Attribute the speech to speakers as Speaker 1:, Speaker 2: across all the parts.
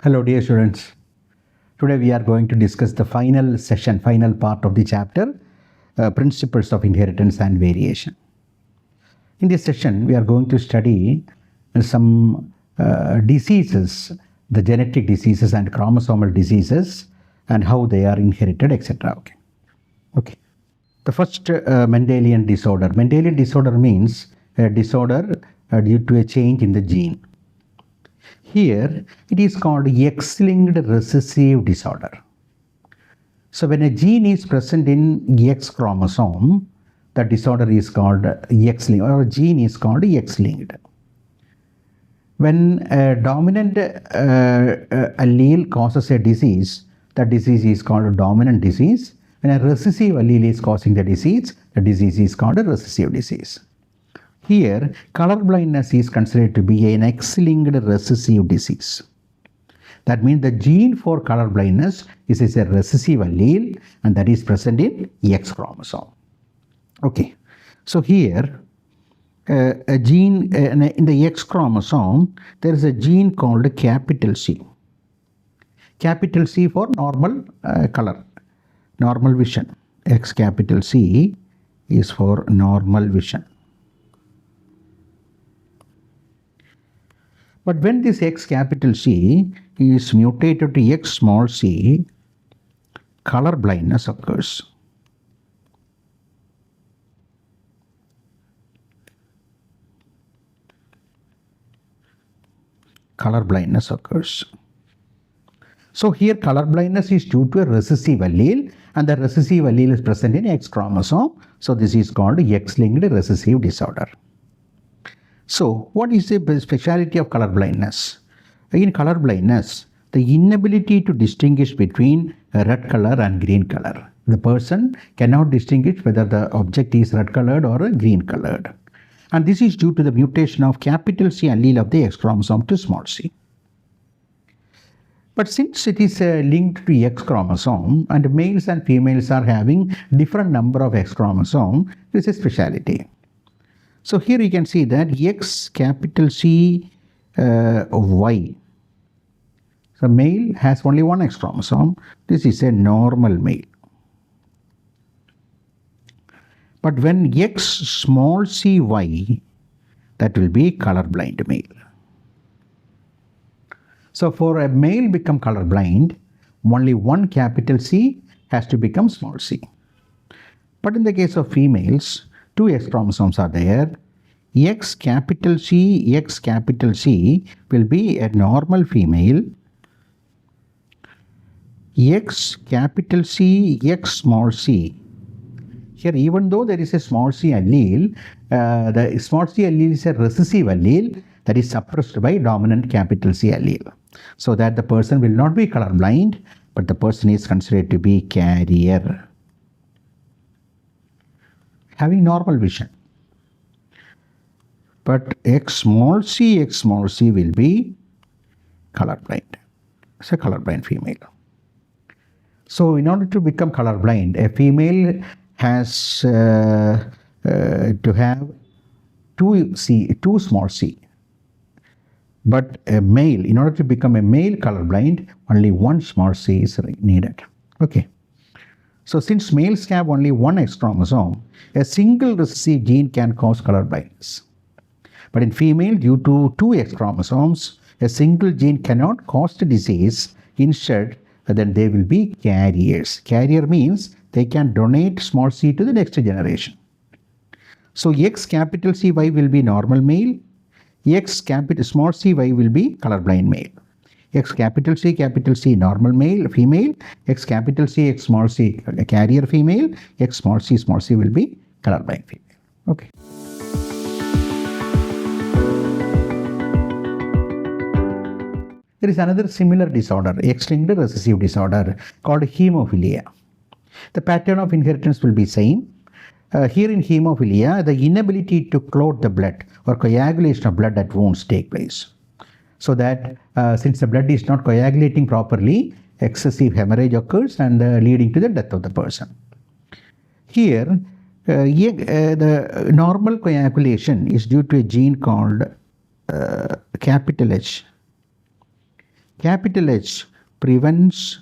Speaker 1: Hello dear students. Today we are going to discuss the final part of the chapter, Principles of Inheritance and Variation. In this session we are going to study some diseases, the genetic diseases and chromosomal diseases and how they are inherited, etc. Okay. The first Mendelian disorder. Mendelian disorder means a disorder due to a change in the gene. Here it is called X-linked recessive disorder. So when a gene is present in X chromosome, the disorder is called X-linked, or a gene is called X-linked. When a dominant allele causes a disease, the disease is called a dominant disease. When a recessive allele is causing the disease is called a recessive disease. Here, color blindness is considered to be an X-linked recessive disease. That means the gene for color blindness is a recessive allele and that is present in X chromosome. Okay, so here a gene in the X chromosome, there is a gene called capital C. Capital C for normal color, normal vision. X capital C is for normal vision. But when this X capital C is mutated to X small c, color blindness occurs. Color blindness occurs. So here color blindness is due to a recessive allele and the recessive allele is present in X chromosome. So this is called X-linked recessive disorder. So what is the speciality of color blindness? In color blindness, the inability to distinguish between a red color and green color. The person cannot distinguish whether the object is red colored or green colored. And this is due to the mutation of capital C allele of the X chromosome to small c. But since it is linked to X chromosome and males and females are having different number of X chromosome, this is a speciality. So here you can see that X capital C Y. So male has only one X chromosome. This is a normal male. But when X small c Y, that will be colorblind male. So for a male become colorblind, only one capital C has to become small c. But in the case of females, two X chromosomes are there. X capital C will be a normal female. X capital C, X small c. Here, even though there is a small c allele, the small c allele is a recessive allele that is suppressed by dominant capital C allele. So that the person will not be colorblind, but the person is considered to be carrier, having normal vision. But X small c will be colorblind. It's a colorblind female. So in order to become colorblind, a female has to have two small c. But a male, in order to become a male colorblind, only one small c is needed. Okay. So since males have only one X chromosome, a single recessive gene can cause color blindness. But in female, due to two X chromosomes, a single gene cannot cause the disease. Instead, then they will be carriers. Carrier means they can donate small c to the next generation. So X capital C Y will be normal male. X capital small c Y will be colorblind male. X capital C normal male, female. X capital C, X small c carrier female. X small c will be colorblind female. Okay. There is another similar disorder, X-linked recessive disorder called hemophilia. The pattern of inheritance will be same. Here in hemophilia, the inability to clot the blood or coagulation of blood at wounds take place. So that since the blood is not coagulating properly, excessive hemorrhage occurs and leading to the death of the person. Here, the normal coagulation is due to a gene called capital H. capital H prevents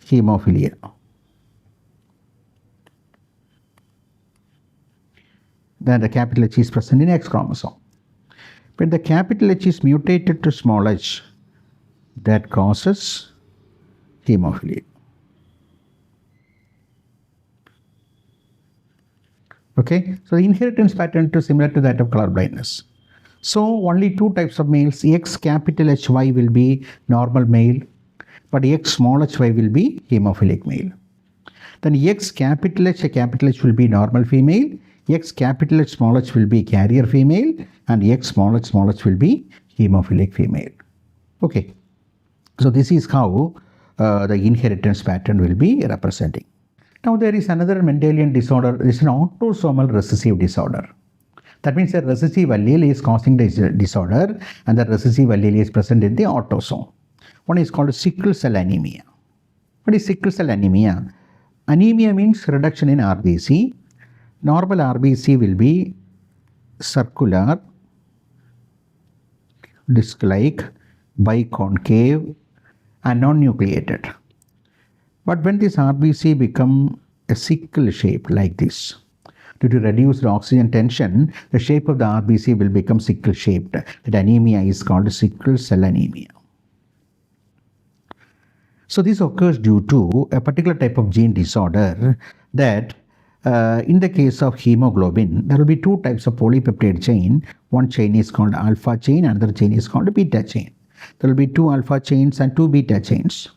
Speaker 1: hemophilia. Then the capital H is present in X chromosome. When the capital H is mutated to small h, that causes hemophilia. Okay, so the inheritance pattern is similar to that of color blindness. So only two types of males, X capital HY will be normal male, but X small hy will be hemophilic male. Then X capital H will be normal female, X capital H small h will be carrier female, and X small h will be hemophilic female. Okay, so this is how the inheritance pattern will be representing. Now there is another Mendelian disorder. It is an autosomal recessive disorder. That means a recessive allele is causing the disorder, and the recessive allele is present in the autosome. One is called sickle cell anemia. What is sickle cell anemia? Anemia means reduction in RBC. Normal RBC will be circular, disc-like, biconcave, and non-nucleated. But when this RBC become a sickle shape like this, due to reduced oxygen tension, the shape of the RBC will become sickle shaped. That anemia is called sickle cell anemia. So this occurs due to a particular type of gene disorder that in the case of hemoglobin, there will be two types of polypeptide chain. One chain is called alpha chain, another chain is called beta chain. There will be two alpha chains and two beta chains.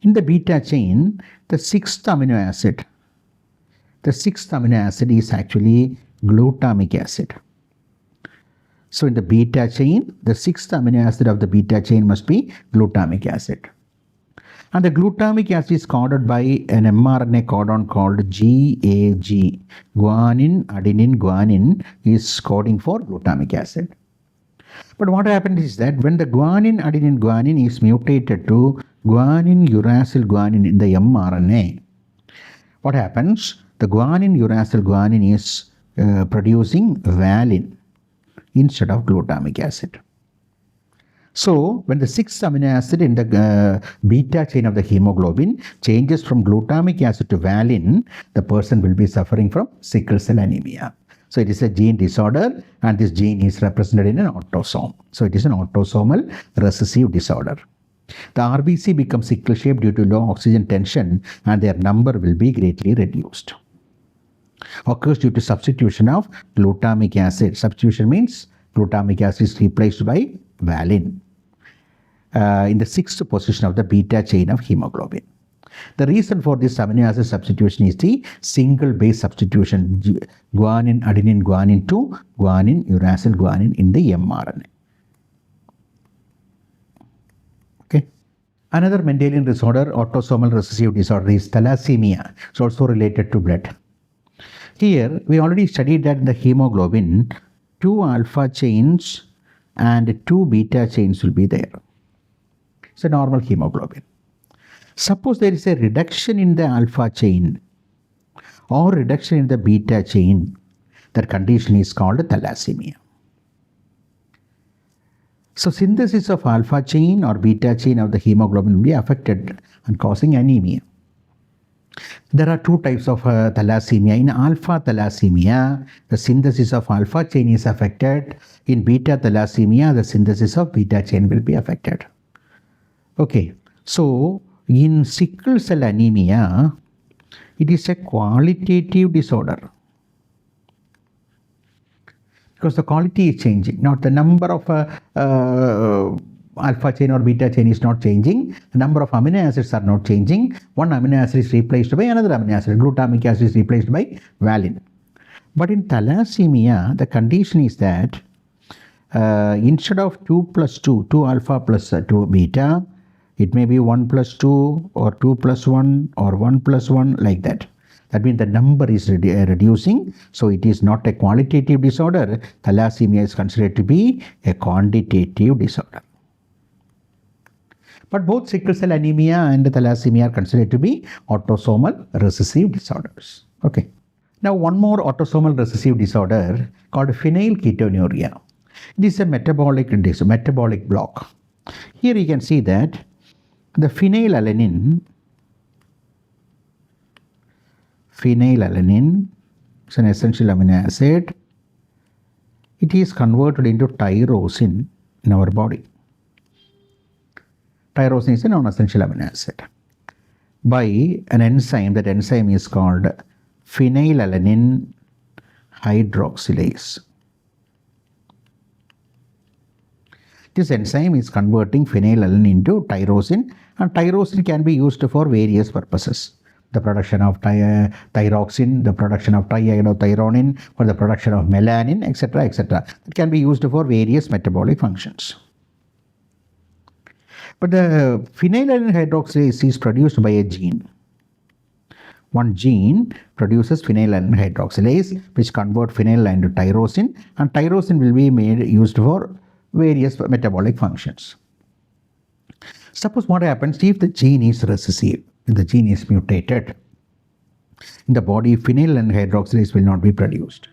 Speaker 1: In the beta chain, the sixth amino acid is actually glutamic acid. So in the beta chain, the sixth amino acid of the beta chain must be glutamic acid. And the glutamic acid is coded by an mRNA codon called GAG. Guanine, adenine, guanine is coding for glutamic acid. But what happens is that when the guanine, adenine, guanine is mutated to guanine, uracil, guanine in the mRNA, what happens? The guanine, uracil, guanine is producing valine instead of glutamic acid. So when the sixth amino acid in the beta chain of the hemoglobin changes from glutamic acid to valine, the person will be suffering from sickle cell anemia. So it is a gene disorder, and this gene is represented in an autosome. So it is an autosomal recessive disorder. The RBC becomes sickle shaped due to low oxygen tension, and their number will be greatly reduced. Occurs due to substitution of glutamic acid. Substitution means glutamic acid is replaced by valine in the sixth position of the beta chain of hemoglobin. The reason for this amino acid substitution is the single base substitution, guanine, adenine, guanine to guanine, uracil, guanine in the mRNA. Okay. Another Mendelian disorder, autosomal recessive disorder, is thalassemia. It's also related to blood. Here, we already studied that in the hemoglobin, two alpha chains and two beta chains will be there. It's a normal hemoglobin. Suppose there is a reduction in the alpha chain or reduction in the beta chain, that condition is called thalassemia. So synthesis of alpha chain or beta chain of the hemoglobin will be affected and causing anemia. There are two types of thalassemia. In alpha thalassemia, the synthesis of alpha chain is affected. In beta thalassemia, the synthesis of beta chain will be affected. Okay, so in sickle cell anemia, it is a qualitative disorder because the quality is changing. Not the number of alpha chain or beta chain is not changing. The number of amino acids are not changing. One amino acid is replaced by another amino acid. Glutamic acid is replaced by valine. But in thalassemia, the condition is that instead of 2 plus 2, 2 alpha plus 2 beta, it may be 1 plus 2 or 2 plus 1 or 1 plus 1, like that. That means the number is reducing. So it is not a qualitative disorder. Thalassemia is considered to be a quantitative disorder. But both sickle cell anemia and thalassemia are considered to be autosomal recessive disorders. Okay. Now one more autosomal recessive disorder called phenylketonuria. It is a metabolic block. Here you can see that the phenylalanine is an essential amino acid. It is converted into tyrosine in our body. Tyrosine is a non-essential amino acid by an enzyme. That enzyme is called phenylalanine hydroxylase. This enzyme is converting phenylalanine into tyrosine, and tyrosine can be used for various purposes. The production of thyroxine, the production of triiodothyronine, for the production of melanin, etc., etc. It can be used for various metabolic functions. But the phenylalanine hydroxylase is produced by a gene. One gene produces phenylalanine hydroxylase, which convert phenylalanine to tyrosine, and tyrosine will be used for various metabolic functions. Suppose what happens if the gene is recessive, if the gene is mutated. In the body, phenylalanine hydroxylase will not be produced.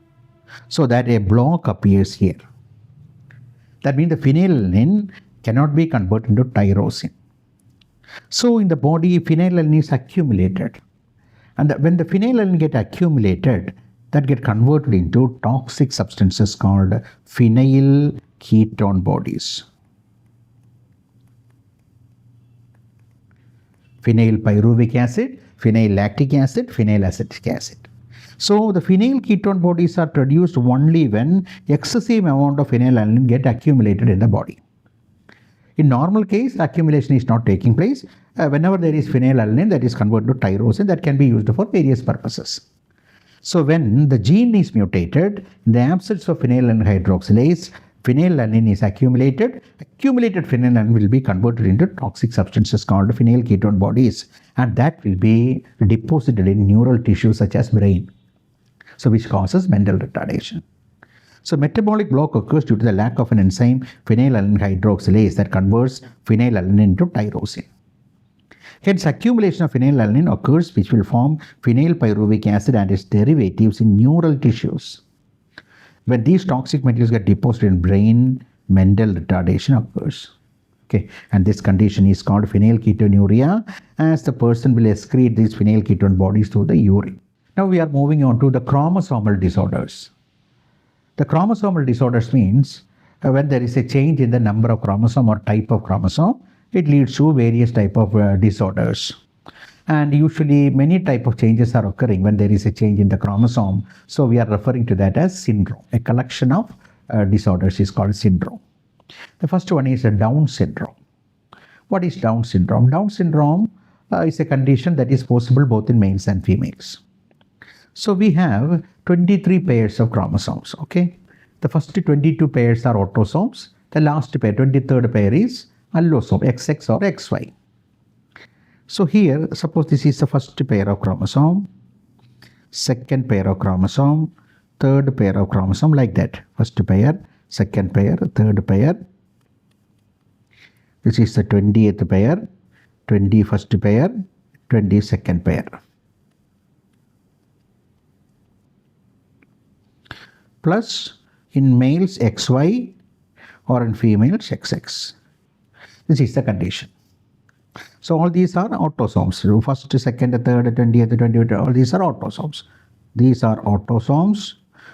Speaker 1: So that a block appears here. That means the phenylalanine cannot be converted into tyrosine. So in the body, phenylalanine is accumulated. And when the phenylalanine gets accumulated, that get converted into toxic substances called phenyl ketone bodies. Phenyl pyruvic acid, phenyl lactic acid, phenyl acetic acid. So the phenyl ketone bodies are produced only when excessive amount of phenylalanine get accumulated in the body. In normal case, accumulation is not taking place. Whenever there is phenylalanine, that is converted to tyrosine, that can be used for various purposes. So when the gene is mutated, in the absence of phenylalanine hydroxylase, phenylalanine is accumulated. Accumulated phenylalanine will be converted into toxic substances called phenyl ketone bodies, and that will be deposited in neural tissues such as brain, so which causes mental retardation. So metabolic block occurs due to the lack of an enzyme phenylalanine hydroxylase that converts phenylalanine into tyrosine. Hence, accumulation of phenylalanine occurs, which will form phenyl pyruvic acid and its derivatives in neural tissues. When these toxic materials get deposited in brain, mental retardation occurs. Okay, and this condition is called phenylketonuria, as the person will excrete these phenyl ketone bodies through the urine. Now we are moving on to the chromosomal disorders. The chromosomal disorders means when there is a change in the number of chromosome or type of chromosome, it leads to various type of disorders. And usually many type of changes are occurring when there is a change in the chromosome. So we are referring to that as syndrome. A collection of disorders is called syndrome. The first one is a Down syndrome. What is Down syndrome? Down syndrome is a condition that is possible both in males and females. So we have 23 pairs of chromosomes. Okay, the first 22 pairs are autosomes. The last pair, 23rd pair, is allosome, XX or XY. So here, suppose this is the first pair of chromosome, second pair of chromosome, third pair of chromosome, like that. First pair, second pair, third pair. This is the 20th pair, 21st pair, 22nd pair. Plus in males XY or in females XX. This is the condition. So all these are autosomes. First, second, third, 20th, 21st, all these are autosomes. These are autosomes.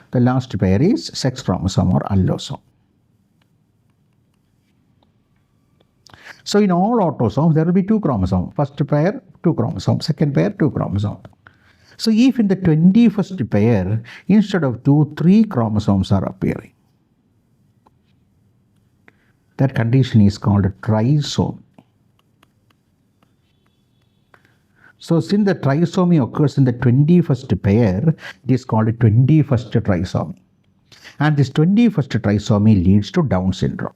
Speaker 1: The last pair is sex chromosome or allosome. So in all autosomes, there will be 2 chromosomes. First pair, 2 chromosomes. Second pair, 2 chromosomes. So if in the 21st pair, instead of 2, 3 chromosomes are appearing, that condition is called trisomy. So since the trisomy occurs in the 21st pair, it is called a 21st trisomy. And this 21st trisomy leads to Down syndrome.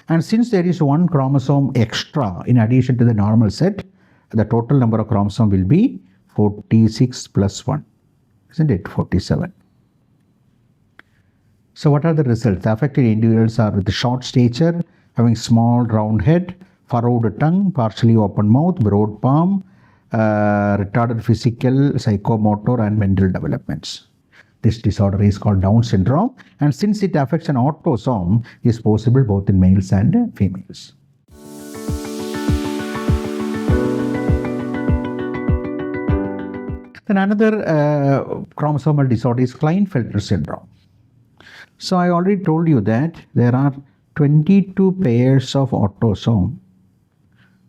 Speaker 1: And since there is 1 chromosome extra in addition to the normal set, the total number of chromosomes will be 46 plus 1. Isn't it? 47. So what are the results? The affected individuals are with short stature, having small round head, furrowed tongue, partially open mouth, broad palm, retarded physical, psychomotor and mental developments. This disorder is called Down syndrome, and since it affects an autosome, is possible both in males and females. Then another chromosomal disorder is Klinefelter syndrome. So I already told you that there are 22 pairs of autosome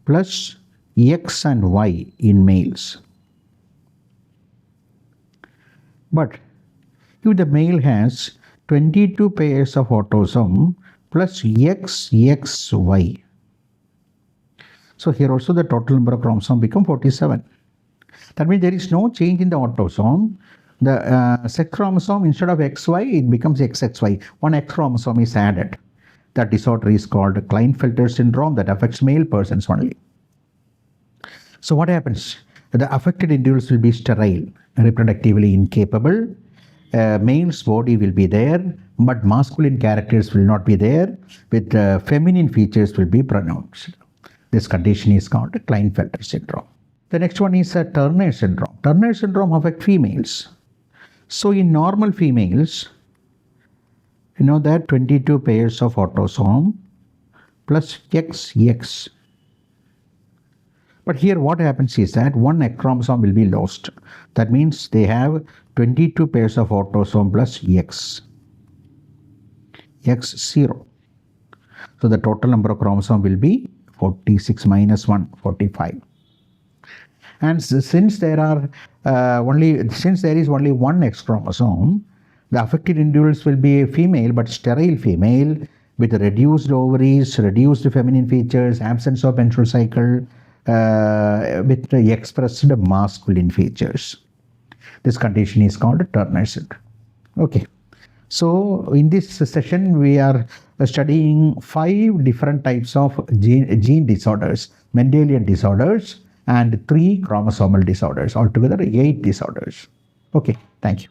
Speaker 1: plus X and Y in males. But if the male has 22 pairs of autosome plus XXY, so here also the total number of chromosomes become 47. That means there is no change in the autosome. The sex chromosome, instead of XY, it becomes XXY. One X chromosome is added. That disorder is called Klinefelter syndrome, that affects male persons only. So what happens? The affected individuals will be sterile, reproductively incapable. Male's body will be there, but masculine characters will not be there, with feminine features will be pronounced. This condition is called Klinefelter syndrome. The next one is Turner syndrome. Turner syndrome affects females. So in normal females, you know that 22 pairs of autosome plus XX. But here what happens is that one X chromosome will be lost. That means they have 22 pairs of autosome plus X. X0. So the total number of chromosomes will be 46 minus 1, 45. And since there is only one X chromosome, the affected individuals will be a female, but sterile female with reduced ovaries, reduced feminine features, absence of menstrual cycle, with expressed masculine features. This condition is called Turner syndrome. Okay. So in this session, we are studying 5 different types of gene disorders, Mendelian disorders, and 3 chromosomal disorders, altogether 8 disorders. Okay, thank you.